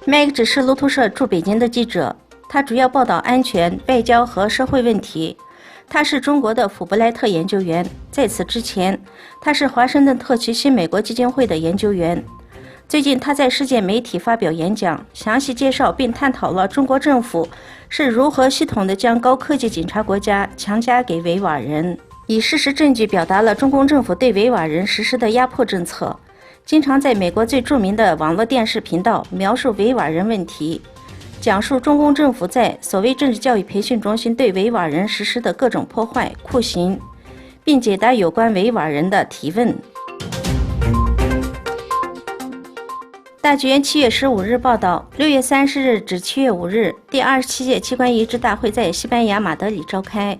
Meg 只是路透社驻北京的记者，他主要报道安全、外交和社会问题。他是中国的ful布莱特研究员，在此之前，他是华盛顿特区新美国基金会的研究员。最近，他在世界媒体发表演讲，详细介绍并探讨了中国政府是如何系统地将高科技警察国家强加给维吾尔人，以事实证据表达了中共政府对维吾尔人实施的压迫政策。经常在美国最著名的网络电视频道描述维吾尔人问题，讲述中共政府在所谓政治教育培训中心对维吾尔人实施的各种破坏、酷刑，并解答有关维吾尔人的提问。大剧院7月15日报道，6月30日至7月5日，第27届器官移植大会在西班牙马德里召开。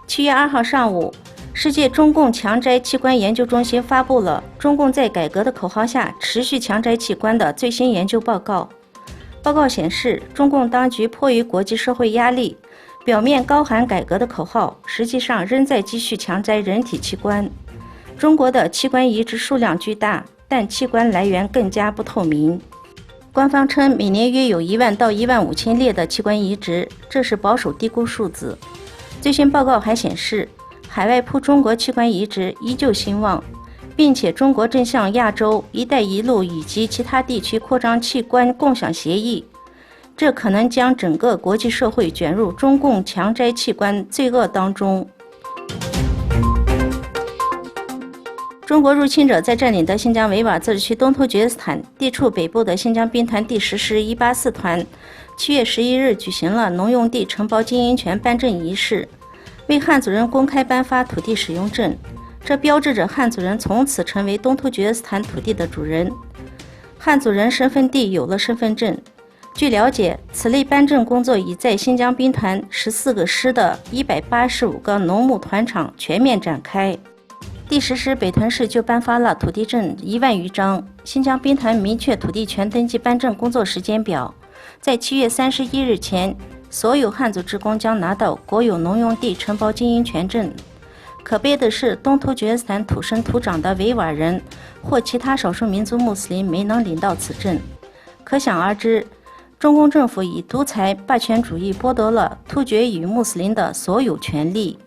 7月2号上午，世界中共强摘器官研究中心发布了中共在改革的口号下持续强摘器官的最新研究报告。报告显示，中共当局迫于国际社会压力，表面高喊改革的口号，实际上仍在继续强摘人体器官。中国的器官移植数量巨大，但器官来源更加不透明。官方称每年约有1万到1万5千例的器官移植，这是保守低估数字。最新报告还显示，海外赴中国器官移植依旧兴旺，并且中国正向亚洲、一带一路以及其他地区扩张器官共享协议，这可能将整个国际社会卷入中共强摘器官罪恶当中。中国入侵者在占领的新疆维吾尔自治区东突厥斯坦地处北部的新疆兵团第10师184团7月11日举行了农用地承包经营权颁证仪式，为汉族人公开颁发土地使用证，这标志着汉族人从此成为东突厥斯坦土地的主人。汉族人身份地有了身份证。据了解，此类颁证工作已在新疆兵团14个师的185个农牧团场全面展开。第10师北屯市就颁发了土地证1万余张。新疆兵团明确土地权登记颁证工作时间表，在7月31日前，所有汉族职工将拿到国有农用地承包经营权证。可悲的是，东突厥斯坦土生土长的维吾尔人或其他少数民族穆斯林没能领到此证。可想而知，中共政府以独裁霸权主义剥夺了突厥与穆斯林的所有权利。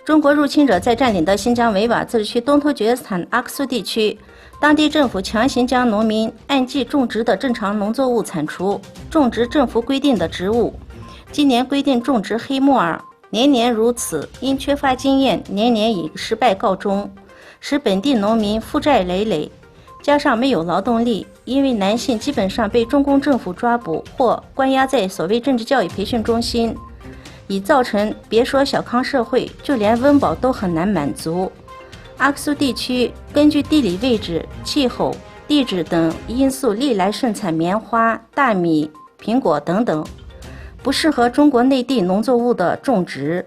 中国入侵者在占领的新疆维吾尔自治区东突厥斯坦阿克苏地区，当地政府强行将农民按季种植的正常农作物铲除，种植政府规定的植物。今年规定种植黑木耳，年年如此，因缺乏经验，年年以失败告终，使本地农民负债累累。加上没有劳动力，因为男性基本上被中共政府抓捕或关押在所谓政治教育培训中心，已造成别说小康社会，就连温饱都很难满足。阿克苏地区根据地理位置、气候、地质等因素，历来盛产棉花、大米、苹果等等，不适合中国内地农作物的种植。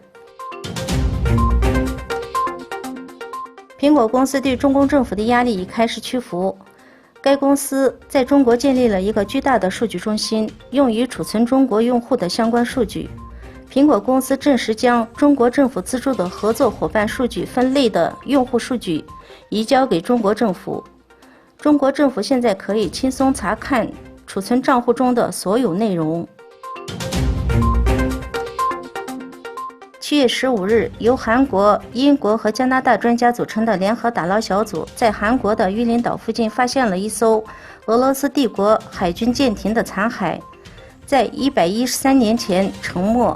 苹果公司对中共政府的压力已开始屈服。该公司在中国建立了一个巨大的数据中心，用于储存中国用户的相关数据。苹果公司证实将中国政府资助的合作伙伴数据分类的用户数据移交给中国政府。中国政府现在可以轻松查看储存账户中的所有内容。7月15日，由韩国、英国和加拿大专家组成的联合打捞小组在韩国的榆林岛附近发现了一艘俄罗斯帝国海军舰艇的残骸，在113年前沉没。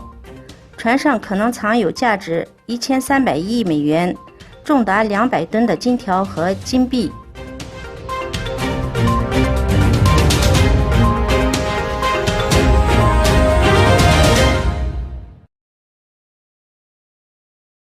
船上可能藏有价值1300亿美元、重达200吨的金条和金币。